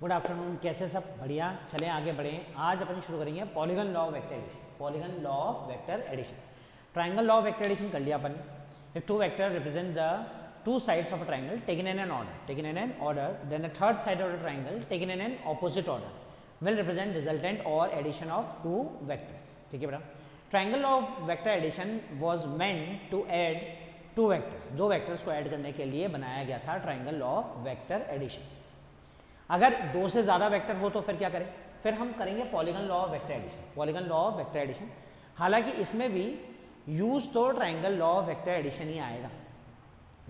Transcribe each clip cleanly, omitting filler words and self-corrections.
Good afternoon, कैसे सब? बढ़िया। चलें आगे बढ़ें। आज अपन शुरू करेंगे polygon law of vector addition. Polygon law of vector addition, triangle law of vector addition कर लिया अपन। If two vector represent the two sides of a triangle taken in an order, then the third side of the triangle taken in an opposite order will represent resultant और addition of two vectors. ठीक है बेटा। Triangle law of vector addition was meant to add two vectors. दो vectors को add करने के लिए बनाया गया था triangle law of vector addition. अगर दो से ज़्यादा वेक्टर हो तो फिर क्या करें? फिर हम करेंगे polygon law of vector addition. Polygon law of vector addition, हालांकि इसमें भी यूज तो triangle law of vector addition ही आएगा।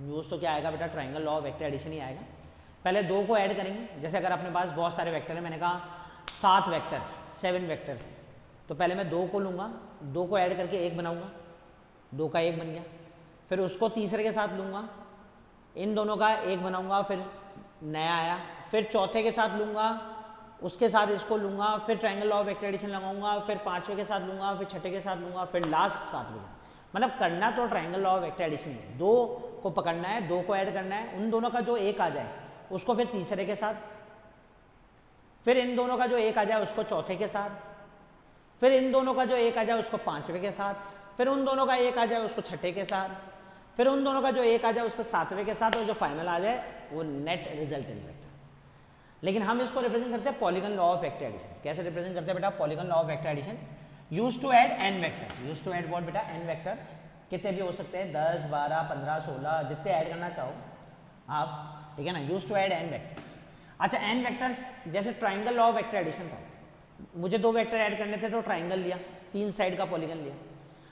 यूज तो क्या आएगा बेटा? Triangle law of vector addition ही आएगा। पहले दो को ऐड करेंगे। जैसे अगर अपने पास बहुत सारे वेक्टर हैं, मैंने कहा 7 वेक्टर, 7 वेक्टर्स हैं, तो पहले मैं दो को लूँगा, दो को ऐड करके एक बनाऊँगा, दो का एक बन गया। फिर उसको तीसरे के साथ लूँगा, इन दोनों का एक बनाऊँगा, फिर नया आया। फिर चौथे के साथ लूँगा, उसके साथ इसको लूँगा, फिर triangle law of vector addition लगाऊंगा, फिर पांचवें के साथ लूँगा, फिर छठे के साथ लूँगा, फिर लास्ट सातवें। मतलब करना तो triangle law of vector addition है। दो को पकड़ना है, दो को ऐड करना है, उन दोनों का जो एक आ जाए उसको फिर तीसरे के साथ, फिर इन दोनों का जो एक आ जाए उसको चौथे के साथ, फिर इन दोनों का जो एक आ जाए उसको पांचवें के साथ, फिर उन दोनों का एक आ जाए उसको छठे के साथ, फिर उन दोनों का जो एक आ जाए उसको सातवें के साथ, और जो फाइनल आ जाए वो नेट रिजल्टेंट वेक्टर। लेकिन हम इसको रिप्रेजेंट करते हैं polygon law of vector addition. कैसे रिप्रेजेंट करते हैं बेटा? Polygon law of vector addition use to add n vectors. Use to add what बेटा? N vectors. कितने भी हो सकते हैं, 10, 12, 15, 16, जितने ऐड करना चाहो आप। ठीक है ना? Use to add n vectors. अच्छा, एन वेक्टर्स, जैसे triangle law of vector addition था, मुझे दो वेक्टर ऐड करने थे तो ट्राइंगल लिया, 3 साइड का पॉलीगन लिया।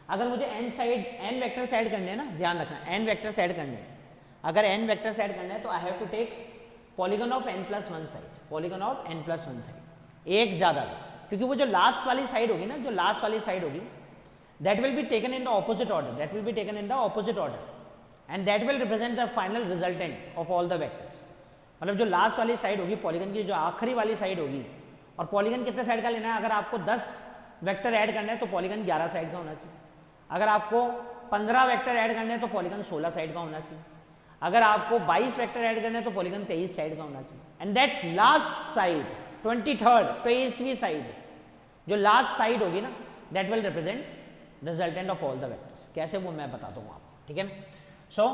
अगर मुझे एन वेक्टर्स ऐड करने हैं ना, ध्यान रखना, एन वेक्टर्स ऐड करने हैं। अगर एन वेक्टर्स ऐड करने हैं तो I have to take polygon of n+1 side. Polygon of n+1 side, एक ज़्यादा, क्योंकि वो जो लास्ट वाली साइड होगी ना, जो लास्ट वाली साइड होगी, that will be taken in the opposite order, that will be taken in the opposite order, and that will represent the final resultant of all the vectors. मतलब जो last वाली side होगी polygon की, जो आखिरी वाली side होगी, और पॉलीगन कितने साइड का लेना है? अगर आपको 10 वेक्टर ऐड करना है तो पॉलीगन 11 साइड का होना चाहिए। अगर आपको 15 वेक्टर ऐड करने हैं तो पॉलीगन 16 साइड का होना चाहिए। अगर आपको 22 वेक्टर ऐड करने हैं तो पॉलीगन 23 साइड का होना चाहिए। एंड दैट लास्ट साइड, 23वीं साइड, जो लास्ट साइड होगी ना, that will represent resultant of all the vectors. कैसे वो मैं बताता हूँ आपको। ठीक है ना? So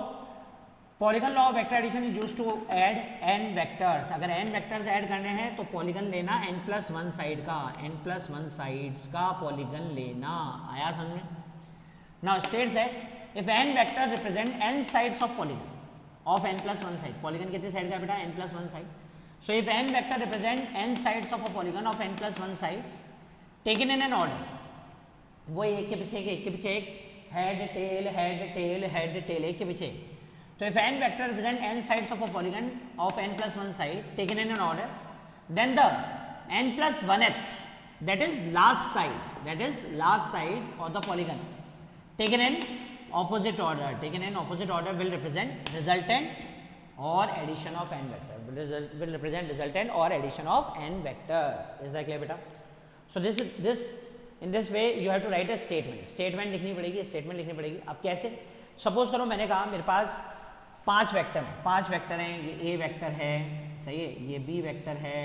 polygon law of vector addition is used to add n vectors. अगर एन वेक्टर्स ऐड करने हैं तो पॉलीगन लेना n+1 साइड का, n+1 साइड्स का पॉलीगन लेना। आया समझ में? Now states that if n vector represent n sides of polygon of n+1 side, polygon कितनी साइड का बेटा? n+1 side. So if n vector represent n sides of a polygon of n+1 sides taken in an order, वो एक के पीछे एक, एक के पीछे एक, head tail head tail head tail, एक के पीछे एक। तो if n vector represent n sides of a polygon of n+1 side taken in an order, then the n+1th, that is last side of the polygon taken in opposite order will represent resultant or addition of n vector, will represent resultant or addition of n vectors. Is that clear beta? So in this way you have to write a statement लिखनी पड़ेगी। अब कैसे? Suppose करो मैंने कहा मेरे पास 5 vector हैं, ये a वेक्टर है, सही है, ये b वेक्टर है,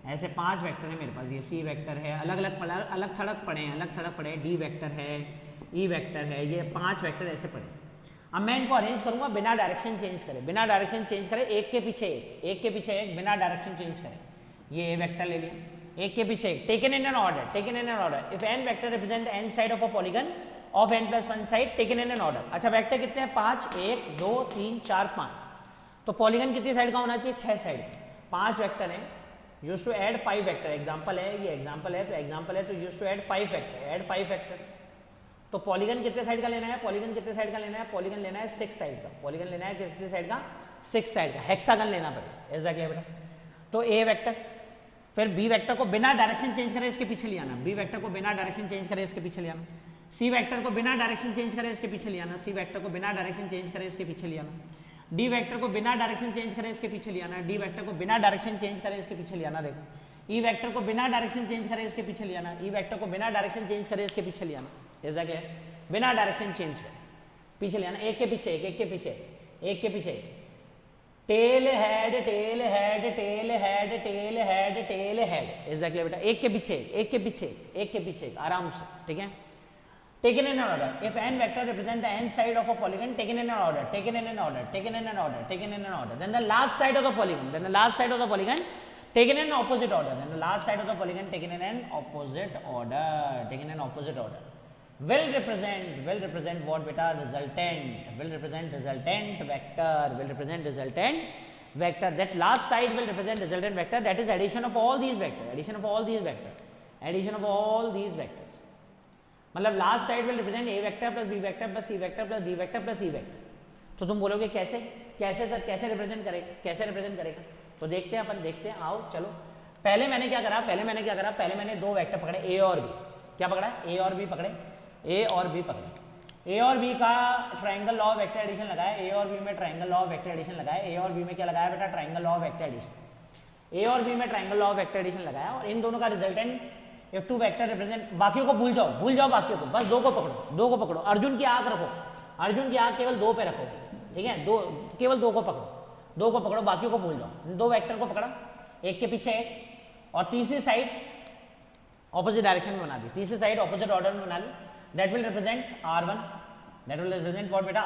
ऐसे 5 वेक्टर है मेरे पास, ये c वेक्टर है, अलग थलग पड़े, d वेक्टर है, ई वेक्टर है, ये 5 वेक्टर ऐसे पड़े। अब मैं इनको अरेंज करूंगा बिना डायरेक्शन चेंज करे, एक के पीछे एक, बिना डायरेक्शन चेंज करे। ये ए वेक्टर ले लिया, एक के पीछे एक, taken in an order. If n vector represent n side of a polygon of n+1 side taken in an order. अच्छा, वेक्टर कितने हैं? 5, 1, 2, 3, 4, 5। तो पॉलीगन कितनी साइड का होना चाहिए? 6 साइड। 5 वेक्टर है, use to add 5 vector. Example है, ये एग्जाम्पल है तो use to add 5 vector, add 5 vectors. तो पॉलीगन कितने साइड का लेना है? पॉलीगन लेना है 6 साइड का। पॉलीगन लेना है कितने साइड का? 6 साइड का। हेक्सागन लेना पड़ेगा। ऐसा क्या बेटा? तो ए वेक्टर, फिर बी वेक्टर को बिना डायरेक्शन चेंज करे इसके पीछे ले आना, बी वेक्टर को बिना डायरेक्शन चेंज करे इसके पीछे ले आना, सी वेक्टर को बिना डायरेक्शन चेंज करे इसके पीछे ले आना, सी वेक्टर को बिना डायरेक्शन चेंज करे इसके पीछे ले आना, डी वेक्टर को बिना डायरेक्शन चेंज करे इसके पीछे ले आना, डी वेक्टर को बिना डायरेक्शन चेंज करे इसके पीछे ले आना। देखो, ई वेक्टर को बिना डायरेक्शन चेंज करे इसके पीछे ले आना, ई वेक्टर को बिना डायरेक्शन चेंज करे इसके पीछे ले आना। ऐसा क्या है? बिना डायरेक्शन चेंज करे पीछे ले आना, एक के पीछे एक, tail head tail head tail head tail head tail head, exactly बेटा, एक के पीछे एक के पीछे एक के पीछे आराम से, ठीक है। Taken in an order. If n vector represent the n side of a polygon, taken in an order, taken in an order, taken in an order, taken in an order. Then the last side of the polygon, taken in opposite order. Then the last side of the polygon taken in an opposite order, taken in opposite order. Will represent what beta? Resultant. Will represent resultant vector. Will represent resultant vector. That last side will represent resultant vector. That is addition of all these vectors. Addition of all these vectors. Addition of all these vectors. मतलब last side will represent A vector plus B vector plus C vector plus D vector plus E vector. तो तुम बोलोगे कैसे कैसे sir कैसे represent करेगा, कैसे represent करेगा? तो देखते हैं अपन, देखते हैं, आओ चलो। पहले मैंने क्या करा, पहले मैंने दो वेक्टर पकड़े ए और बी। क्या पकड़ा? ए और बी पकड़े, ए और बी पकड़े। ए और बी का triangle law of vector addition लगाया, ए और बी में triangle law of vector addition लगाया। ए और बी में क्या लगाया बेटा? Triangle law of vector addition. A और बी में triangle law of vector addition लगाया और इन दोनों का resultant If two vector represent, बाकियों को भूल जाओ बाकियों को, बस दो को पकड़ो। अर्जुन की आंख रखो, अर्जुन की आंख केवल दो पे रखो, ठीक है, दो, केवल दो को पकड़ो, बाकियों को भूल जाओ। दो वेक्टर को पकड़ा, एक के पीछे एक, और तीसरी साइड ऑपोजिट डायरेक्शन में बना दी, तीसरी साइड ऑपोजिट ऑर्डर में बना ली। That will represent R1, that will represent what बेटा?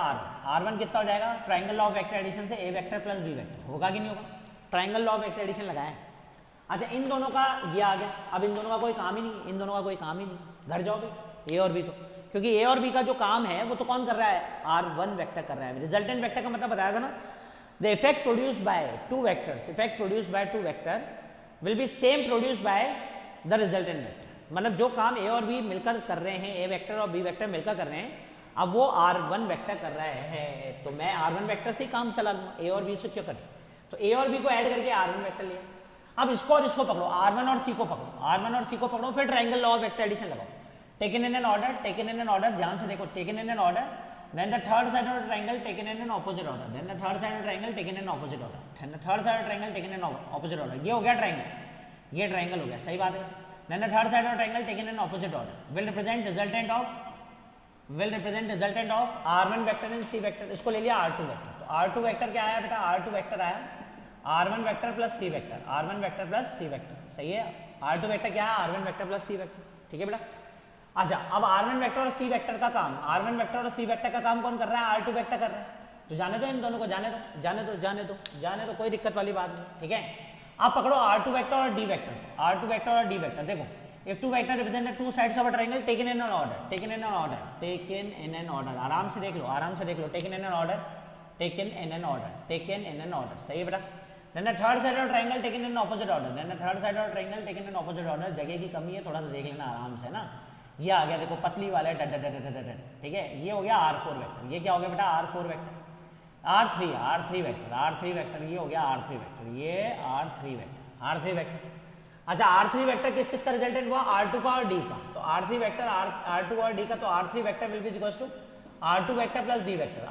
R1 कितना हो जाएगा? Triangle law of vector addition से A vector plus B vector, होगा कि नहीं होगा? Triangle law of vector addition लगाया है। अच्छा, इन दोनों का ये आ गया, अब इन दोनों का कोई काम ही नहीं, इन दोनों का कोई काम ही नहीं, घर जाओगे ए और बी। तो क्योंकि ए और बी का जो काम है वो तो कौन कर रहा है? R1 वेक्टर कर रहा है। रिजल्टेंट वेक्टर का मतलब बताया था ना, the effect produced by two vectors, effect produced by two vector will B same produced by the resultant vector. मतलब जो काम ए और बी मिलकर कर रहे हैं, ए वेक्टर और बी वेक्टर मिलकर कर रहे हैं, अब वो R1 वेक्टर कर रहा है, तो मैं R1 वेक्टर से ही काम चला लूँगा, ए और बी से क्यों करें? तो ए और बी को ऐड करके R1 वेक्टर लिया। अब इसको और इसको पकड़ो, R1 और C को पकड़ो, फिर triangle law of vector addition लगाओ। टेकन इन एन ऑर्डर, ध्यान से देखो, taken in an order, then the third side of triangle taken in an opposite order, then the third side of triangle taken in opposite order, then the third side of triangle taken in opposite order. ये हो गया triangle, ये triangle हो गया, सही बात है। Then the third side of triangle taken in opposite order will represent resultant of R1 vector and C vector. इसको ले लिया R2 वेक्टर। तो R2 वेक्टर क्या आया बेटा? R2 वेक्टर आया R1 vector plus C vector, R1 vector plus C vector, सही है। R2 वेक्टर क्या है? R1 vector plus C vector, ठीक है बेटा। अच्छा, अब R1 वेक्टर और C वेक्टर का काम, R1 वेक्टर और C वेक्टर का काम कौन कर रहा है? R2 वेक्टर कर रहा है। तो जाने दो इन दोनों को, जाने दो, कोई दिक्कत वाली बात नहीं, ठीक है। अब पकड़ो R2 वेक्टर और D वेक्टर, R2 वेक्टर और D वेक्टर। देखो, if two vector represent two sides of a triangle taken in an order, आराम से देख लो, taken in an order, सही है बेटा। Then the third side of triangle taken in opposite order, जगह की कमी है, थोड़ा सा देख लेना आराम से ना। ये आ गया देखो, पतली वाला ठीक है, ये हो गया R4 वेक्टर। ये क्या हो गया बेटा? R4 vector. R3 वेक्टर, ये हो गया R3 वेक्टर, ये R3 वेक्टर। अच्छा, R3 वेक्टर किस किस का रिजल्टेंट हुआ? R2 का और D का। तो R3 वेक्टर R2 और D का, तो R3 vector will be equals to R2 vector plus D vector,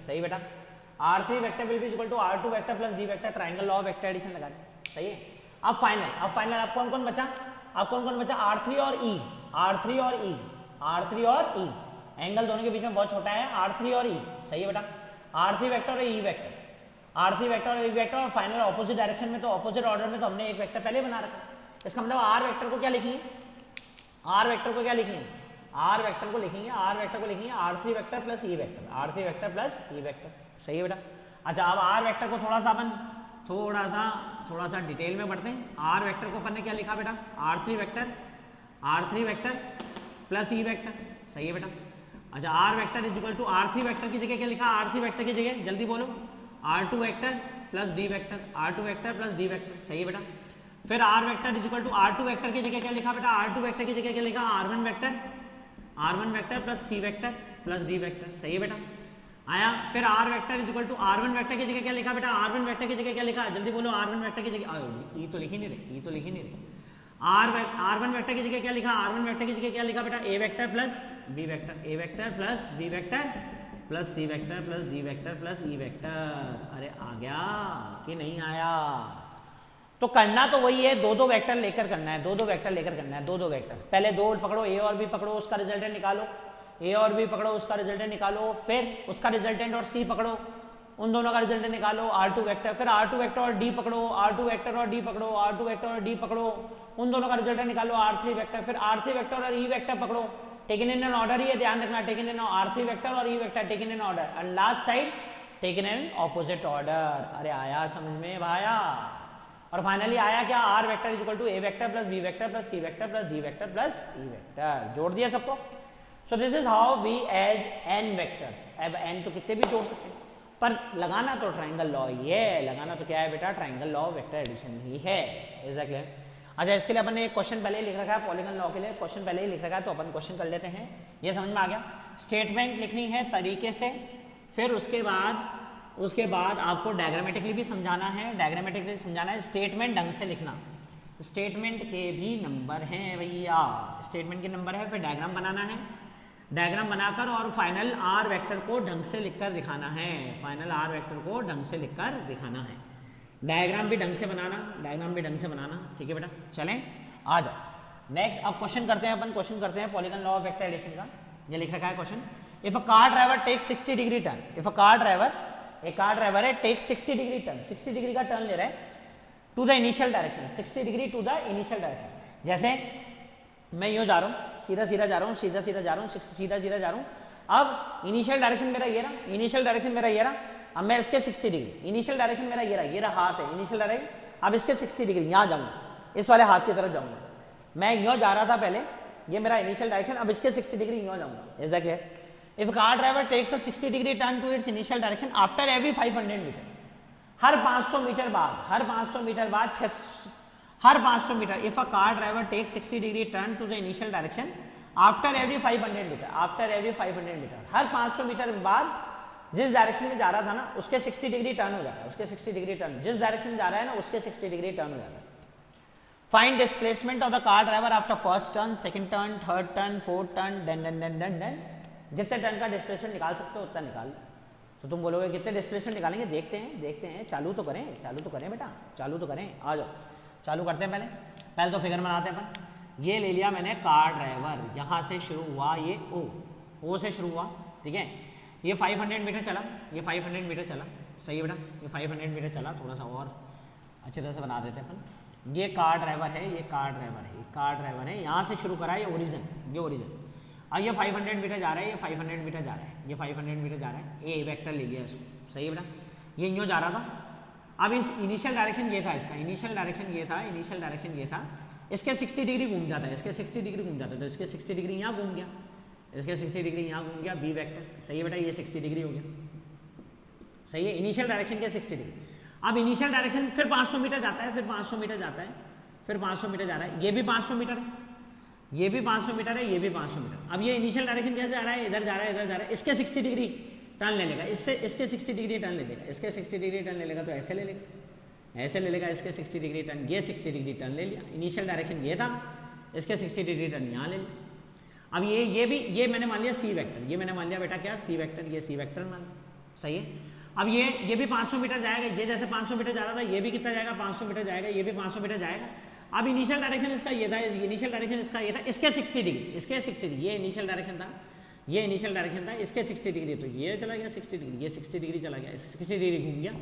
सही बेटा। R3 vector will be equal to R2 vector plus D vector, triangle law of vector addition लगा दें, सही है। अब फाइनल अब कौन कौन बचा? R3 और E, एंगल दोनों के बीच में बहुत छोटा है, R3 और E, सही है बेटा। R3 वेक्टर और E वेक्टर, और फाइनल ऑपोजिट डायरेक्शन में, तो ऑपोजिट ऑर्डर में तो हमने एक वेक्टर पहले बना रखा है। इसका मतलब R वेक्टर को क्या लिखेंगे? R वेक्टर को लिखेंगे R3 vector plus E vector, सही है बेटा। अच्छा, अब R वेक्टर को थोड़ा सा डिटेल में बढ़ते हैं। R वेक्टर को अपन ने क्या लिखा बेटा? R3 vector plus E vector, सही है बेटा। अच्छा, R vector is equal to R3 vector की जगह क्या लिखा? R3 वेक्टर की जगह जल्दी बोलो, R2 vector plus D vector, सही है बेटा। फिर R vector is equal to R2 vector की जगह क्या लिखा बेटा? R2 वेक्टर की जगह क्या लिखा? R1 vector plus C vector plus D vector, सही है बेटा। आया। फिर R vector is equal to R1 vector की जगह क्या लिखा बेटा? R1 वेक्टर की जगह क्या लिखा? जल्दी बोलो, R1 वेक्टर की जगह, ये तो लिख ही नहीं रहे, R1 वेक्टर की जगह क्या लिखा? R1 वेक्टर की जगह क्या लिखा बेटा? A vector plus B vector, plus C vector plus D vector plus E vector. अरे आ गया कि नहीं आया? तो करना तो वही है, दो वेक्टर लेकर करना है, दो वेक्टर। पहले दो पकड़ो, A और B पकड़ो, उसका रिजल्टेंट निकालो, A और B पकड़ो, उसका रिजल्टेंट निकालो, फिर उसका रिजल्टेंट और C पकड़ो, उन दोनों का रिजल्ट निकालो, R2 वेक्टर, फिर R2 वेक्टर और D पकड़ो, R2 वेक्टर और D पकड़ो, R2 वेक्टर और D पकड़ो, उन दोनों का रिजल्ट निकालो, R3 वेक्टर, फिर R3 वेक्टर और E वेक्टर पकड़ो, टेकन इन एन ऑर्डर ही है, ध्यान रखना, टेकन इन R3 वेक्टर और E vector taken in order, and last side taken in opposite order. अरे आया समझ में भाया? और फाइनली आया क्या? R vector is equal to A vector plus B vector plus C vector plus D vector plus E vector. जोड़ दिया सबको। So this is how we add n vectors. अब n तो कितने भी जोड़ सकते हैं, पर लगाना तो ट्राइंगल लॉ ही है, लगाना तो क्या है बेटा? Triangle law of vector addition ही है। Is that clear? अच्छा, इसके लिए अपन ने एक क्वेश्चन पहले ही लिख रखा है, पॉलीगन लॉ के लिए क्वेश्चन पहले ही लिख रखा है, तो अपन क्वेश्चन कर लेते हैं। ये समझ में आ गया? स्टेटमेंट लिखनी है तरीके से, फिर उसके बाद आपको डायग्रामेटिकली भी समझाना है, डायग्रामेटिकली समझाना है, स्टेटमेंट ढंग से लिखना। स्टेटमेंट के भी नंबर हैं भैया, स्टेटमेंट के नंबर है, फिर डायग्राम बनाना है, डायग्राम बनाकर और फाइनल आर वेक्टर को ढंग से लिखकर दिखाना है, फाइनल आर वेक्टर को ढंग से लिखकर दिखाना है, डायग्राम भी ढंग से बनाना, डायग्राम भी ढंग से बनाना। ठीक है बेटा, चलें आ जाओ नेक्स्ट। अब क्वेश्चन करते हैं अपन, क्वेश्चन करते हैं polygon law of vector addition का। ये लिख रखा है question, if a car driver take 60 degree turn, if a car driver, एक कार ड्राइवर है, टेक 60 डिग्री टर्न, 60 डिग्री का टर्न ले रहा है to the initial direction, 60 degree to the initial direction. जैसे मैं यूँ जा रहा हूँ, सीधा सीधा जा रहा हूँ, सीधा सीधा जा रहा हूँ, सीधा सीधा जा रहा हूँ। अब इनिशियल डायरेक्शन मेरा ये रहा, इनिशियल डायरेक्शन मेरा ये रहा, अब मैं इसके 60 डिग्री, इनिशियल डायरेक्शन मेरा ये रहा हाथ है, इनिशियल डायरेक्शन, अब इसके 60 डिग्री यहाँ जाऊँगा, इस वाले हाथ की तरफ जाऊँगा। मैं यूँ जा रहा था पहले, ये मेरा इनिशियल डायरेक्शन, अब इसके 60 डिग्री यूँ जाऊँगा। Is that clear? If car driver takes a 60 degree turn to its initial direction after every 500 metre, हर 500 मीटर बाद, हर 500 मीटर बाद, हर 500 metre, if a car driver take 60 degree turn to the initial direction after every 500 metre, after every 500 metre, हर 500 metre बाद जिस direction में जा रहा था ना उसके 60 डिग्री टर्न हो जाता है, उसके 60 डिग्री टर्न, जिस डायरेक्शन में जा रहा है ना उसके 60 डिग्री टर्न हो जाता है। Find displacement of the car driver after first turn, second turn, third turn, fourth turn, then जितने टर्न का डिस्प्लेसमेंट निकाल सकते हो उतना निकाल। तो तुम बोलोगे कितने डिस्प्लेसमेंट निकालेंगे? देखते हैं, चालू तो करें बेटा, चालू तो करें। आ जाओ चालू करते हैं। पहले तो फिगर बनाते हैं अपन। ये ले लिया मैंने कार ड्राइवर, यहाँ से शुरू हुआ, ये ओ से शुरू हुआ, ठीक है। ये 500 मीटर चला, ये 500 मीटर चला, सही है बेटा, ये 500 मीटर चला। थोड़ा सा और अच्छी तरह से बना देते हैं अपन। ये कार ड्राइवर है, ये कार ड्राइवर है, यहाँ से शुरू करा, ये ओरिजिन। अब ये 500 मीटर जा रहा है, ये 500 मीटर जा रहा है, ये 500 मीटर जा रहा है, ए वेक्टर ले लिया इसको, सही है बेटा। ये यूँ जा रहा था, अब इस इनिशियल डायरेक्शन ये था, इसका इनिशियल डायरेक्शन ये था, इसके 60 डिग्री घूम जाता है, इसके 60 डिग्री घूम जाता है, तो इसके 60 डिग्री यहाँ घूम गया, इसके 60 डिग्री यहाँ घूम गया, बी वेक्टर, सही है बेटा। ये 60 डिग्री हो गया, सही है, इनिशियल डायरेक्शन के 60 डिग्री। अब इनिशियल डायरेक्शन फिर 500 मीटर जाता है, फिर 500 मीटर जाता है, फिर 500 मीटर जा रहा है, ये भी 500 मीटर है, ये भी 500 मीटर है, ये भी 500 मीटर। अब ये इनिशियल डायरेक्शन कैसे आ रहा है? इधर जा रहा है, इधर जा रहा है, इसके 60 डिग्री टर्न ले लेगा, इसके 60 डिग्री टर्न ले लेगा, इसके 60 डिग्री टर्न ले लेगा, तो ऐसे ले लेगा, इसके 60 डिग्री टर्न, ये 60 डिग्री टर्न ले लिया। इनिशियल डायरेक्शन ये था, इसके 60 डिग्री टर्न यहाँ ले लिया। अब ये मैंने मान लिया सी वेक्टर, ये मैंने मान लिया बेटा क्या? सी वेक्टर, ये सी वेक्टर मान लिया, सही है। अब ये भी 500 मीटर जाएगा, ये जैसे 500 मीटर जा रहा था, ये भी कितना जाएगा? 500 मीटर जाएगा, ये भी 500 मीटर जाएगा। अब इनिशियल डायरेक्शन इसका ये था, इनिशियल डायरेक्शन इसका ये था, इसके 60 डिग्री, इसके 60 डिग्री, ये इनिशियल डायरेक्शन था, ये इनिशियल डायरेक्शन था, इसके 60 डिग्री, तो ये चला गया 60 डिग्री, ये 60 डिग्री चला गया, 60 डिग्री घूम गया,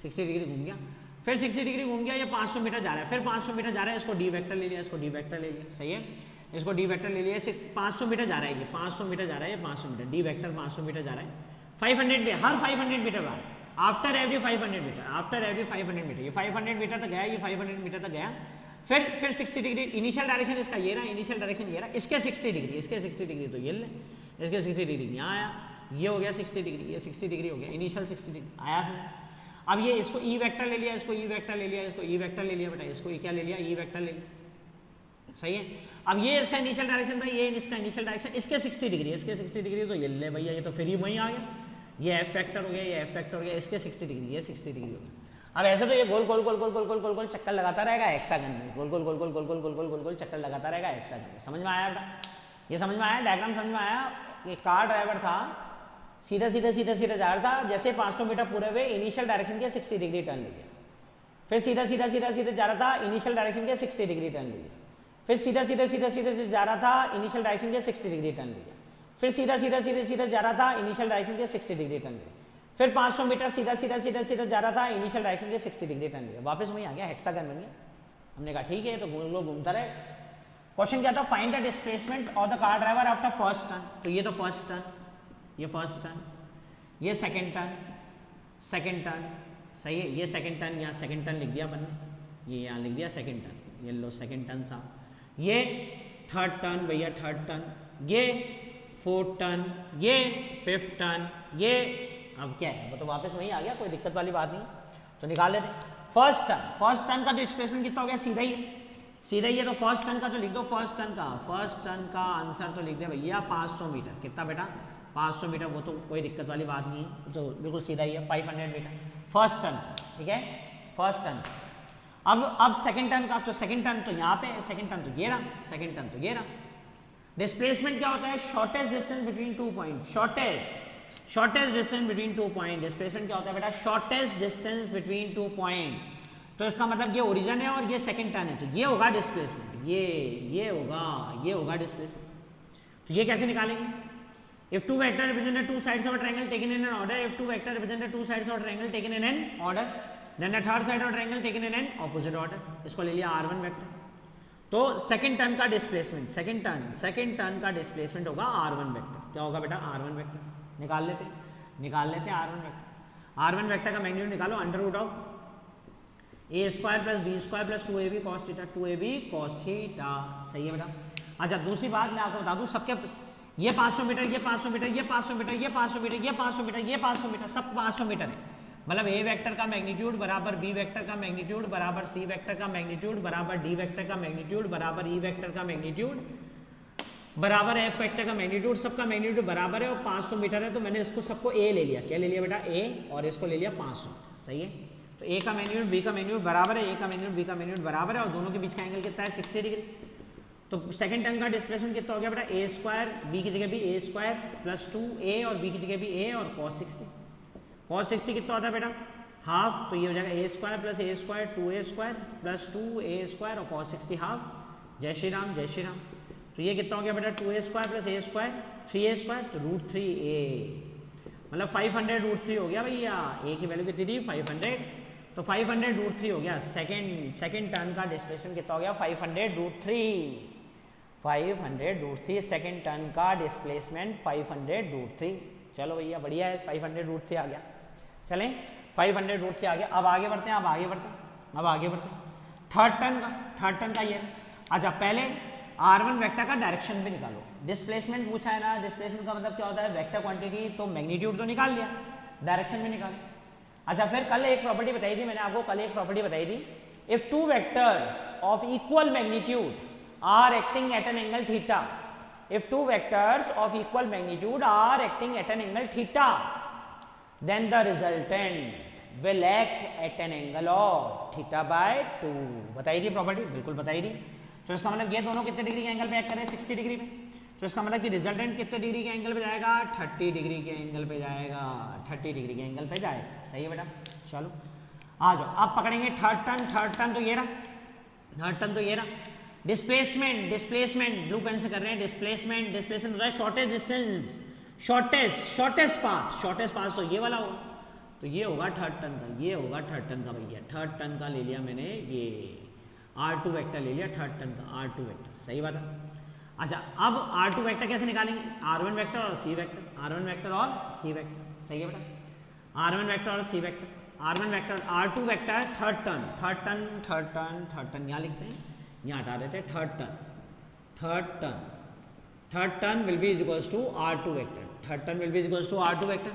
60 डिग्री घूम गया, फिर 60 डिग्री घूम गया, ये 500 मीटर जा रहा है, फिर 500 मीटर जा रहा है, इसको डी वेक्टर ले लिया, इसको डी वेक्टर ले लिया, सही है, इसको डी वेक्टर ले लिया। 500 मीटर जा रहा है, ये 500 मीटर जा रहा है, ये 500 मीटर, डी वेक्टर 500 मीटर जा रहा है, 500 मीटर, हर 500 मीटर बाद, after every 500 metre, after every 500 metre, ये 500 मीटर तक गया, ये 500 मीटर तक गया, फिर 60 डिग्री, इनिशियल डायरेक्शन इसका ये रहा, इनिशियल डायरेक्शन ये रहा, इसके 60 डिग्री, इसके 60 डिग्री, तो ये ले, इसके 60 डिग्री यहाँ आया, ये हो गया 60 डिग्री, ये 60 डिग्री हो गया, इनिशियल 60 डिग्री आया था। अब ये इसको ई वेक्टर ले लिया, इसको ई वेक्टर ले लिया, इसको ई वेक्टर ले लिया बेटा, इसको क्या ले लिया? ई वेक्टर ले लिया, सही है। अब ये इसका इनिशियल डायरेक्शन था, ये इसका इनिशियल डायरेक्शन, इसके 60 डिग्री, इसके 60 डिग्री, तो ये ले भैया, ये तो फिर ही वहीं आ गया, ये एफ वेक्टर हो गया, ये एफ वेक्टर हो गया, इसके 60 डिग्री, ये 60 डिग्री हो गया। अब ऐसे तो ये गोल गोल गोल गोल गोल गोल गोल गोल चक्कर लगाता रहेगा हेक्सागन में, गोल गोल गोल गोल गोल गोल गोल गोल गोल गोल चक्कर लगाता रहेगा हेक्सागन में। समझ में आया बेटा? ये समझ में आया? डायग्राम समझ में आया? ये कार ड्राइवर था, सीधा सीधा सीधा सीधा जा रहा था, जैसे 500 मीटर पूरे हुए, इनिशियल डायरेक्शन के 60 डिग्री टर्न ले लिया, फिर सीधा सीधा सीधा सीधा जा रहा था, इनिशियल डायरेक्शन के 60 डिग्री टर्न ले लिया, फिर सीधा सीधा सीधा सीधा जा रहा था, इनिशियल डायरेक्शन के 60 डिग्री टर्न ले लिया, फिर सीधा सीधा सीधा सीधा जा रहा था, इनिशियल डायरेक्शन के 60 डिग्री टर्न ले लिया, फिर 500 मीटर सीधा सीधा सीधा सीधा जा रहा था, इनिशियल डायरेक्शन के 60 डिग्री टर्न लिया, वापस वहीं आ गया, हेक्सागन बन गया। हमने कहा ठीक है, तो घूमता रहे। क्वेश्चन क्या था, find the displacement of the car driver after first turn. तो ये तो फर्स्ट टर्न, ये फर्स्ट टर्न, ये सेकंड टर्न, सेकंड टर्न, सही है, ये सेकंड टर्न, यहाँ सेकंड टर्न लिख दिया अपन ने, ये यहाँ लिख दिया सेकंड टर्न, ये लो सेकंड टर्न सा, ये थर्ड टर्न भैया थर्ड टर्न, ये फोर्थ टर्न, ये फिफ्थ टर्न, ये अब क्या है, वो तो वापस वहीं आ गया, कोई दिक्कत वाली बात नहीं। तो निकाल लेते। फर्स्ट टर्न का डिस्प्लेसमेंट कितना हो गया, सीधा ही है, तो फर्स्ट टर्न का तो लिख दो, फर्स्ट टर्न का आंसर तो लिख दे भैया 500 मीटर। कितना बेटा, 500 मीटर, वो तो कोई दिक्कत वाली बात नहीं है, तो बिल्कुल सीधा ही है, 500 मीटर फर्स्ट टर्न, ठीक है, फर्स्ट टर्न। अब सेकंड टर्न का, तो सेकंड टर्न तो यहाँ पे है, सेकंड टर्न तो ये रहा, सेकंड टर्न तो ये रहा। डिस्प्लेसमेंट क्या होता है, shortest distance between 2 point, shortest distance between 2 point. Displacement क्या होता है बेटा, शॉर्टेस्ट डिस्टेंस बिटवीन 2 पॉइंट। तो इसका मतलब ये ओरिजिन है और ये सेकंड टर्न है, तो ये होगा डिस्प्लेसमेंट, ये होगा डिस्प्लेसमेंट। तो ये कैसे निकालेंगे, if two vector represent two sides of a triangle taken in an order, if two vector represent two sides of a triangle taken in an order, then the third side of a triangle taken in an opposite order, इसको ले लिया R1 vector. तो second turn का displacement, second turn का displacement होगा R1 vector. क्या होगा बेटा, R1 वेक्टर। निकाल लेते R1 वेक्टर। R1 वेक्टर का मैग्नीट्यूड निकालो, under root of a square plus b square plus 2ab cos theta, 2ab cos theta, सही है बेटा। अच्छा दूसरी बात मैं आपको बता दूं, सबके ये 500 मीटर, ये 500 मीटर, ये 500 मीटर, ये 500 मीटर, ये 500 मीटर, ये 500 मीटर, सब 500 मीटर है। मतलब ए वेक्टर का मैग्नीट्यूड बराबर बी वेक्टर का मैग्नीट्यूड बराबर सी वेक्टर का मैग्नीट्यूड बराबर डी वेक्टर का मैग्नीट्यूड बराबर ई वेक्टर का मैग्नीट्यूड बराबर एफ वेक्टर का मैग्नीट्यूड, सबका मैग्नीट्यूड बराबर है और 500 मीटर है। तो मैंने इसको सबको ए ले लिया, क्या ले लिया बेटा, ए, और इसको ले लिया 500, सही है। तो ए का मैग्नीट्यूड बी का मैग्नीट्यूड बराबर है, ए का मैग्नीट्यूड बी का मैग्नीट्यूड बराबर है, और दोनों के बीच का एंगल कितना है, 60 डिग्री। तो सेकंड टर्म का डिस्प्लेसमेंट कितना हो गया बेटा, ए स्क्वायर, बी की जगह भी ए स्क्वायर प्लस 2a और बी की जगह भी a और cos 60 कितना होता है बेटा, हाफ। तो ये हो जाएगा a square plus a square 2a square plus 2a square और cos 60 हाफ। जय श्री राम, जय श्री राम। तो ये कितना हो गया बेटा, 2a square plus a square 3a square, तो √3a, मतलब 500 √3 हो गया भैया। a की वैल्यू कितनी थी, 500, तो 500 √3 हो गया। सेकंड टर्न का डिस्प्लेसमेंट कितना हो गया, 500 √3, 500 √3 सेकेंड टर्न का डिस्प्लेसमेंट 500 √3। चलो भैया बढ़िया है, 500 √3 आ गया। चलें 500 √3 आ गया। अब आगे बढ़ते हैं, थर्ड टर्न का ये। अच्छा पहले R1 वेक्टर का डायरेक्शन भी निकालो। डिस्प्लेसमेंट पूछा है ना, डिस्प्लेसमेंट का मतलब क्या होता है, वेक्टर क्वांटिटी, तो मैग्नीट्यूड तो निकाल लिया, डायरेक्शन भी निकाल। अच्छा फिर कल एक प्रॉपर्टी बताई थी मैंने आपको, if two vectors of equal magnitude are acting at an angle theta, if two vectors of equal magnitude are acting at an angle theta, then the resultant will act at an angle of theta by 2। बताई थी property, बिल्कुल बताई थी। तो इसका मतलब ये दोनों कितने डिग्री के एंगल पे एक्ट करें, 60 डिग्री पे। तो इसका मतलब कि रिजल्टेंट कितने डिग्री के एंगल पे जाएगा, 30 डिग्री के एंगल पे जाएगा, 30 डिग्री के एंगल पे जाएगा, सही है बेटा। चलो आ जाओ, अब पकड़ेंगे थर्ड टर्न तो ये रहा। डिस्प्लेसमेंट ब्लू पेन से कर रहे हैं। डिस्प्लेसमेंट होता है शॉर्टेस्ट डिस्टेंस, शॉर्टेस्ट पाथ, तो ये वाला होगा। तो ये होगा थर्ड टर्न का, भैया थर्ड टर्न का ले लिया मैंने, ये R2 वेक्टर ले लिया थर्ड टर्न का, R2 वेक्टर, सही बात है। अच्छा अब R2 वेक्टर कैसे निकालेंगे, R1 वेक्टर और C वेक्टर, सही है बेटा। R1 वेक्टर और C vector, R2 vector third turn यहाँ लिखते हैं, यहाँ हटा देते हैं third turn will be equals to R2 vector,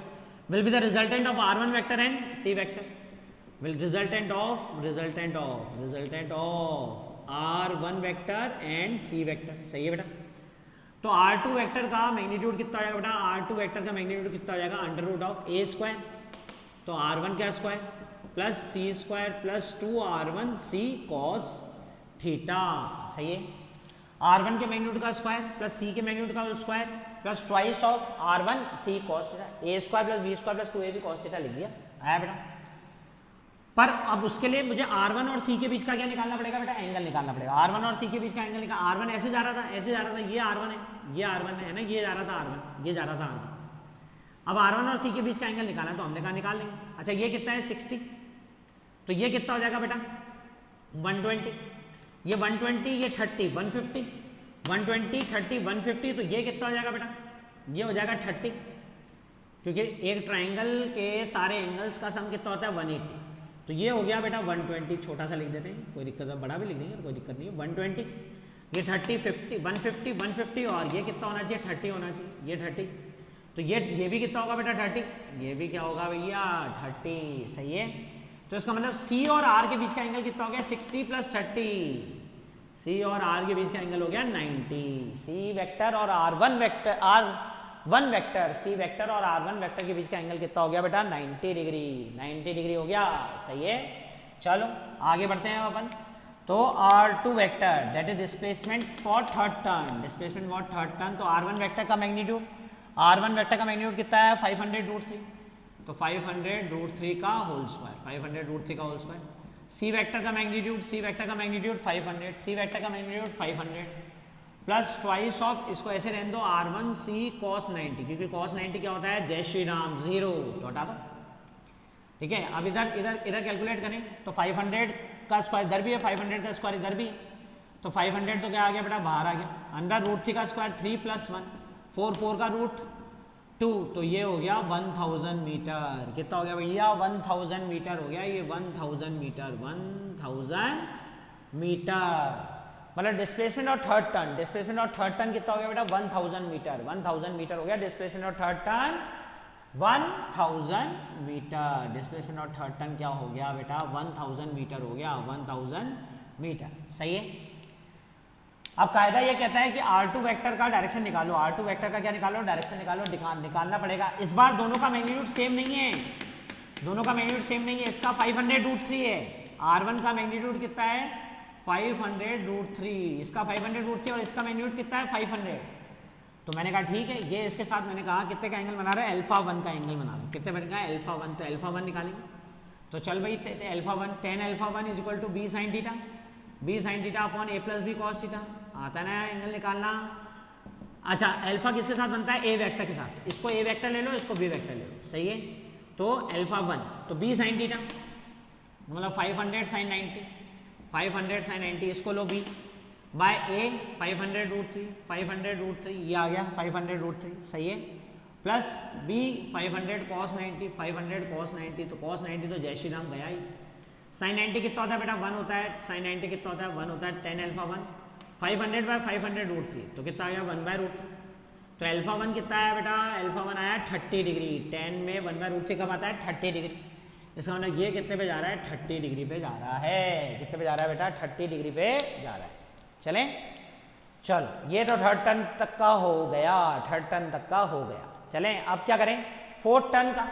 will be the resultant of R1 vector and C vector, will resultant of R1 vector and C vector, सही है बेटा। तो R2 वेक्टर का मैग्नीट्यूड कितना आएगा बेटा, R2 वेक्टर का magnitude कितना आ जाएगा, under root of a square, तो R1 का square plus C square plus 2R1 C cos theta, सही है। R1 के मैग्नीट्यूड का स्क्वायर प्लस C के मैग्नीट्यूड का square plus twice of R1 C cos theta, a square plus b square plus 2ab cos theta लिख दिया, आया बेटा। पर अब उसके लिए मुझे R1 और C के बीच का क्या निकालना पड़ेगा बेटा, एंगल निकालना पड़ेगा। R1 और C के बीच का एंगल निकाल, R1 ऐसे जा रहा था, ये R1 है ना, ये जा रहा था R1, अब R1 और C के बीच का एंगल निकाला तो हमने कहा निकाल लेंगे। अच्छा ये कितना है 60, तो ये कितना हो जाएगा बेटा 120, ये 120, ये 30 150, 120 30 150, तो ये कितना हो जाएगा बेटा, ये हो जाएगा 30, क्योंकि एक ट्राइंगल के सारे एंगल्स का सम कितना होता है 180, तो ये हो गया बेटा 120, छोटा सा लिख देते हैं, कोई दिक्कत, बड़ा भी लिख देंगे कोई दिक्कत नहीं है। 120, ये 30 50 150 150, और ये कितना होना चाहिए 30 होना चाहिए, ये 30, तो ये भी कितना होगा बेटा 30, ये भी क्या होगा भैया 30, सही है। तो इसका मतलब C और R के बीच का एंगल कितना हो गया 60 + 30, C और R के बीच का एंगल हो गया 90। C वेक्टर और R1 वेक्टर C वेक्टर और R1 वेक्टर के बीच का एंगल कितना हो गया बेटा 90 डिग्री, 90 डिग्री हो गया, सही है। चलो आगे बढ़ते हैं अपन। तो R2 vector that is displacement for third turn, displacement for third turn, तो R1 वेक्टर का मैग्नीट्यूड, R1 वेक्टर का मैग्नीट्यूड कितना है 500√3, तो 500√3 का होल स्क्वायर, 500√3 का होल स्क्वायर। C वेक्टर का मैग्नीट्यूड, C वेक्टर का मैग्नीट्यूड 500, C वेक्टर का मैग्नीट्यूड 500 प्लस ट्वाइस ऑफ, इसको ऐसे रहने दो R1C cos 90, क्योंकि cos 90 क्या होता है जय श्री राम 0, तो हटा दो, ठीक है। अब इधर इधर इधर कैलकुलेट करें तो 500 का स्क्वायर इधर भी है, 500 का स्क्वायर इधर भी, तो 500 तो क्या आ गया बेटा बाहर आ गया, अंदर √3 का स्क्वायर 3 + 1 4 4 का √2, तो ये हो गया 1000 मीटर, कितना हो गया भैया 1000 मीटर हो गया, ये 1000 मीटर, 1000 मीटर, मतलब डिस्प्लेसमेंट और थर्ड टर्न, डिस्प्लेसमेंट और थर्ड टर्न कितना हो गया बेटा 1000 मीटर, 1000 मीटर हो गया डिस्प्लेसमेंट और थर्ड टर्न 1000 मीटर, डिस्प्लेसमेंट और थर्ड टर्न क्या हो गया बेटा 1000 मीटर हो गया, 1000 मीटर, सही है। अब कायदा ये कहता है कि R2 वेक्टर का डायरेक्शन निकालो, R2 वेक्टर का क्या निकालो डायरेक्शन निकालो, निकालना पड़ेगा। इस बार दोनों का मैग्नीट्यूड सेम नहीं है, दोनों का मैग्नीट्यूड सेम नहीं है, इसका 500√3 है, R1 का मैग्नीट्यूड कितना है 500√3, इसका 500√3 और इसका मैग्नीट्यूड कितना है 500, तो मैंने कहा ठीक है, ये इसके साथ मैंने कहा कितने का एंगल बना रहा है α1 का एंगल बना रहा है, कितने बन गया α1, तो α1 निकालेंगे, तो चल भाई α1 tan α1 = b sin theta, b sin theta upon a + b cos theta, आता है ना एंगल निकालना। अच्छा अल्फा किसके साथ बनता है a वेक्टर के साथ, इसको a वेक्टर ले लो, इसको b वेक्टर ले लो, सही है। तो α1 तो b sin थीटा मतलब 500 sin 90, 500 sin 90, इसको लो b बाय a 500√3, 500√3 ये आ गया 500√3, सही है, प्लस b 500 cos 90, 500 cos 90, तो cos 90 तो जय श्री राम गया ही, sin 90 कितना होता है बेटा 1 होता है, sin 90 कितना होता है 1 होता है, tan α1 500 बाय 500√3, तो कितना आ गया 1/√3, तो α1 कितना आया बेटा, α1 आया 30 डिग्री, tan में 1/√3 कब आता है 30 डिग्री, इसका मतलब ये कितने पे जा रहा है 30 डिग्री पे जा रहा है, कितने पे जा रहा है बेटा 30 डिग्री पे जा रहा है। चलें चलो ये तो थर्ड टर्न तक का हो गया, थर्ड टर्न तक का हो गया। चलें अब क्या करें फोर्थ टर्न का,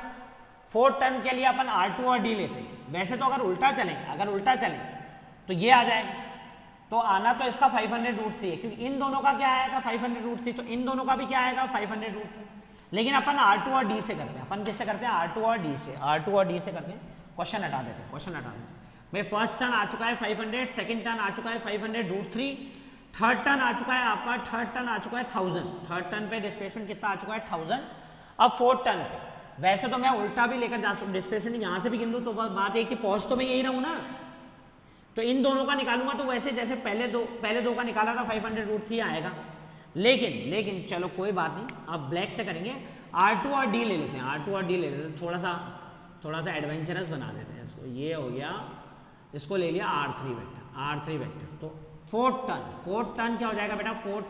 फोर्थ टर्न के लिए अपन R2 और D लेते हैं, वैसे तो अगर उल्टा चलें तो ये आ जाएगा, तो आना तो इसका 500√3 है, क्योंकि इन दोनों का क्या आएगा 500√3, तो इन दोनों का भी क्या आएगा 500√3, लेकिन अपन R2 और D से करते हैं, अपन किससे करते हैं R2 और D से, R2 और D से करते हैं। क्वेश्चन हटा देते हैं, क्वेश्चन हटा देते हैं भाई। फर्स्ट टर्न आ चुका है 500, सेकंड टर्न आ चुका है 500√3, थर्ड टर्न आ चुका है आपका, थर्ड टर्न आ चुका है 1000, थर्ड टर्न पे डिस्प्लेसमेंट कितना आ चुका है 1000। अब फोर्थ टर्न पे वैसे तो मैं उल्टा भी लेकर जा सकूँ, डिस्प्लेसमेंट यहाँ से भी गिन दूँ, तो बात है कि पहुँच तो मैं यही रहूँ ना, तो इन दोनों का निकालूंगा तो वैसे जैसे पहले दो का निकाला था 500√3 आएगा, लेकिन चलो कोई बात नहीं, अब ब्लैक से करेंगे, R2 और D ले लेते हैं, R2 और D ले लेते हैं, थोड़ा सा एडवेंचरस बना देते हैं इसको, ये हो गया, इसको ले लिया R3 वेक्टर, तो फोर्थ टर्न क्या हो जाएगा बेटा, fourth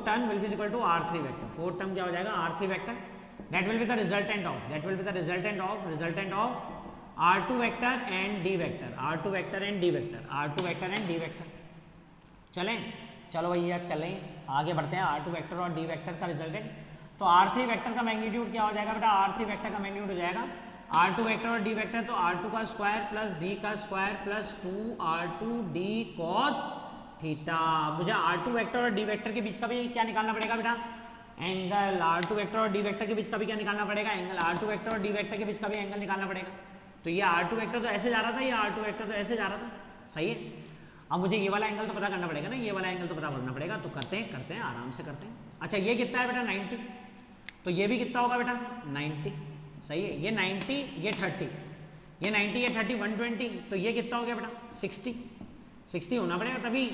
turn will be equal to R3 vector, fourth turn क्या हो जाएगा R3 vector, that will be the resultant of R2 vector and D vector, R2 vector and D vector, चलो भैया चलें आगे बढ़ते हैं। R2 वेक्टर और D वेक्टर का रिजल्टेंट, तो R3 वेक्टर का मैग्नीट्यूड क्या हो जाएगा बेटा, R3 वेक्टर का मैग्नीट्यूड हो जाएगा R2 वेक्टर और D वेक्टर, तो R2 का स्क्वायर प्लस D का square plus 2R2D cos theta. मुझे R2 वेक्टर और D वेक्टर के बीच का भी क्या निकालना पड़ेगा बेटा, एंगल, R2 वेक्टर और D वेक्टर के बीच का भी क्या निकालना पड़ेगा, एंगल, R2 वेक्टर और D वेक्टर के बीच का भी एंगल निकालना पड़ेगा। तो ये R2 वेक्टर तो ऐसे जा रहा था, ये R2 वेक्टर तो ऐसे जा रहा था, सही है। अब मुझे ये वाला एंगल तो पता करना पड़ेगा ना, ये वाला एंगल तो पता करना पड़ेगा, तो करते हैं आराम से करते हैं। अच्छा ये कितना है बेटा 90, तो ये भी कितना होगा बेटा 90, सही है। ये 90 ये 30, ये 90 ये 30 120, तो ये कितना हो गया बेटा 60 होना पड़ेगा तभी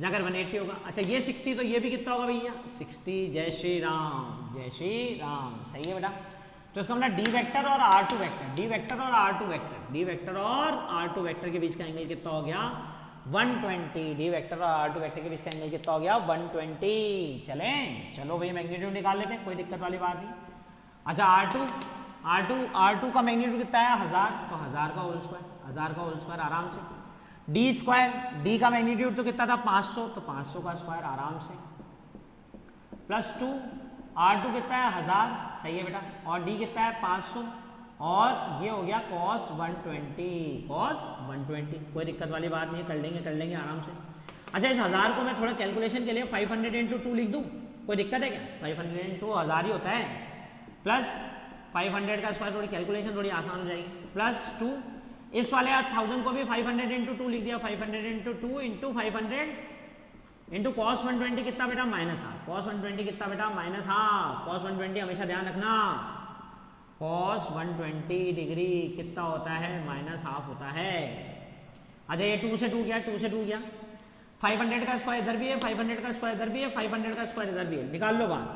जाकर 180 होगा। अच्छा ये 60 तो ये भी कितना होगा भैया 60। जय श्री राम, जय श्री राम, सही है बेटा। तो इसका मतलब डी वेक्टर और R2 वेक्टर, डी वेक्टर और R2 वेक्टर, डी वेक्टर और R2 वेक्टर के बीच का एंगल कितना हो गया 120। डी वेक्टर और R2 वेक्टर के बीच का एंगल कितना हो गया 120। चलो भैया मैग्नीट्यूड निकाल लेते हैं, कोई दिक्कत वाली बात नहीं। अच्छा R2 का मैग्नीट्यूड कितना है 1000, तो 1000 का होल स्क्वायर आराम से। डी स्क्वायर, डी का मैग्नीट्यूड तो कितना था 500, तो 500 का स्क्वायर आराम से, प्लस 2। R2 कितना है 1000, सही है बेटा, और डी कितना है 500, और ये हो गया cos 120, कोई दिक्कत वाली बात नहीं है, कर लेंगे आराम से। अच्छा इस 1000 को मैं थोड़ा कैलकुलेशन के लिए 500 × 2 लिख दूं, कोई दिक्कत है क्या? 500 × 2 1000 ही होता है, प्लस 500 का स्क्वायर, थोड़ी कैलकुलेशन थोड़ी आसान हो जाएगी, प्लस 2। इस वाले 1000 को भी 500 × 2 लिख दिया, 500 × 2 × 500 इंटू cos 120 कितना बेटा -1/2, cos 120 कितना बेटा -1/2, cos 120 हमेशा ध्यान रखना, cos 120 डिग्री कितना होता है -1/2 होता है। अच्छा ये 2 से 2 गया, 500 का स्क्वायर इधर भी है, 500 का स्क्वायर इधर भी है, 500 का स्क्वायर इधर भी है, निकाल लो बाहर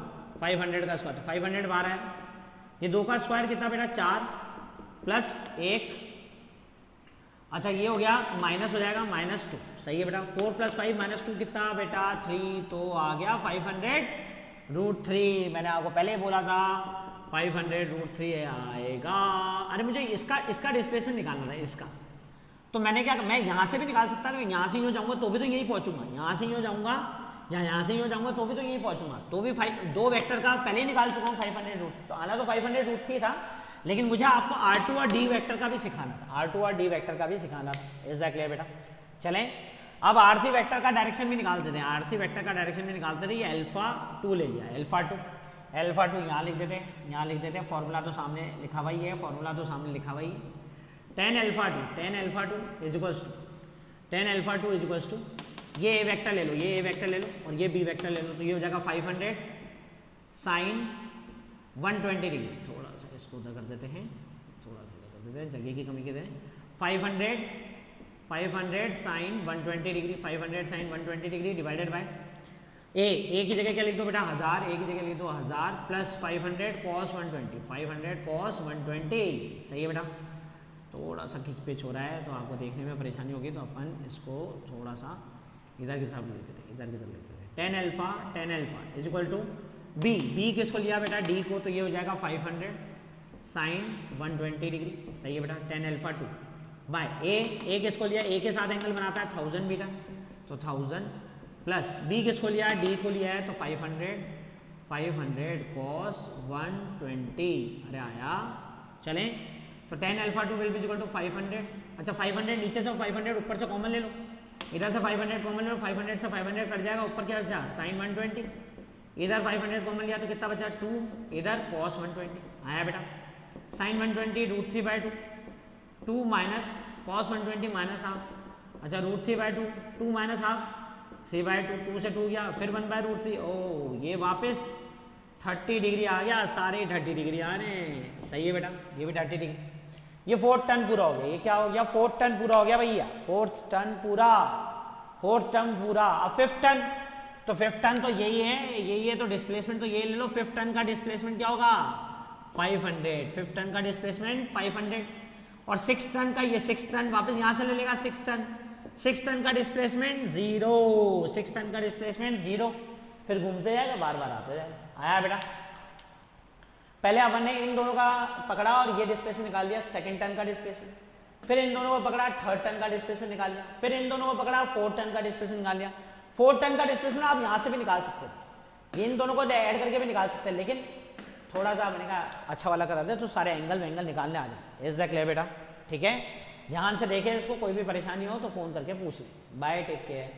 500 का स्क्वायर, तो 500 12 है, ये 2 का स्क्वायर कितना बेटा 4 प्लस 1। अच्छा ये हो गया माइनस हो जाएगा -2, सही है बेटा। 4 + 5 -2 कितना बेटा 3, तो आ गया 500√3। मैंने आपको पहले बोला था 500√3 आएगा। अरे मुझे इसका डिस्प्लेसमेंट निकालना था इसका, तो मैंने क्या, मैं यहाँ से भी निकाल सकता था, मैं यहाँ से यूँ जाऊँगा तो भी तो यही पहुँचूंगा, यहाँ से यूँ जाऊँगा या यहाँ से यूँ जाऊँगा तो भी तो यही पहुँचूंगा, तो भी 2 वेक्टर का पहले ही निकाल चुका हूँ 500√3, तो आना तो 500√3 था, लेकिन मुझे आपको R2 और D वेक्टर का भी सिखाना था, R2 और D वेक्टर का भी सिखाना था। इज दैट क्लियर बेटा? चलें अब R3 वेक्टर का डायरेक्शन भी निकाल देते हैं, R3 वेक्टर का डायरेक्शन भी निकालते थे। ये α2 ले लिया, α2 यहाँ लिख देते हैं, फॉर्मूला तो सामने लिखा हुआ ही है, tan α2 इज टू ये A वेक्टर ले लो, और ये B वेक्टर ले लो, तो ये हो जाएगा 500 sin 120 डिग्री। थोड़ा सा इसको उधर कर देते हैं, जगह की कमी के दें। 500 sin 120 degree, 500 sin 120 degree divided by a की जगह क्या लिख दो बेटा 1000, ए की जगह लिख दो 1000 प्लस 500 cos 120, सही है बेटा। थोड़ा सा खिंचपेच हो रहा है तो आपको देखने में परेशानी होगी, तो अपन इसको थोड़ा सा इधर की तरफ लेते थे, tan α is equal to b किसको लिया बेटा डी को, तो ये हो जाएगा 500 sin 120 डिग्री, सही है बेटा, tan α2 बाय ए किसको लिया, ए के साथ एंगल बनाता है 1000 बेटा, तो 1000 प्लस बी किसको लिया है, डी को लिया है, तो 500 cos 120। अरे आया, चलें तो tan α2 will be equal to 500। अच्छा 500 नीचे से 500 ऊपर से कॉमन ले लो, इधर से 500 कॉमन ले लो, 500 से 500 कट जाएगा, ऊपर क्या बचा sin 120, इधर 500 कॉमन लिया तो कितना बचा 2, इधर cos 120 आया बेटा, sin 120 √3/2, 2 minus cos 120 minus half. अच्छा √3/2, 2 माइनस हाफ 3/2, 2 से 2 गया, फिर 1/√3। ओ ये वापस 30 डिग्री आ गया, सारे 30 डिग्री आ रहे हैं, सही है बेटा, ये भी 30 डिग्री। ये 4th टर्न पूरा हो गया, ये क्या हो गया 4th टर्न पूरा हो गया भैया, 4th टर्न पूरा। अब 5th टर्न, तो 5th टर्न तो यही है, तो डिस्प्लेसमेंट तो यही ले लो। 5th टर्न का डिस्प्लेसमेंट क्या होगा 500, 5th टर्न का डिस्प्लेसमेंट 500, और 6th टर्न का, ये 6th टर्न वापस यहाँ से ले लेगा 6th टर्न का डिस्प्लेसमेंट 0, 6th टर्न का डिस्प्लेसमेंट 0, फिर घूमते जाएगा, बार बार आते जाएगा। आया बेटा, पहले अपन ने इन दोनों का पकड़ा और ये डिस्प्लेसमेंट निकाल दिया 2nd टर्न का डिस्प्लेसमेंट, फिर इन दोनों को पकड़ा 3rd टर्न का डिस्प्लेसमेंट निकाल लिया, फिर इन दोनों को पकड़ा 4th टर्न का डिस्प्लेसमेंट निकाल लिया। 4th टर्न का डिस्प्लेसमेंट आप यहाँ से भी निकाल सकते हैं, इन दोनों को ऐड करके भी निकाल सकते हैं, लेकिन थोड़ा सा मैंने कहा अच्छा वाला करा दे तो सारे एंगल निकालने आ जाए। इज दैट क्लियर बेटा? ठीक है, ध्यान से देखें इसको, कोई भी परेशानी हो तो फोन करके पूछ ले। Bye, take care.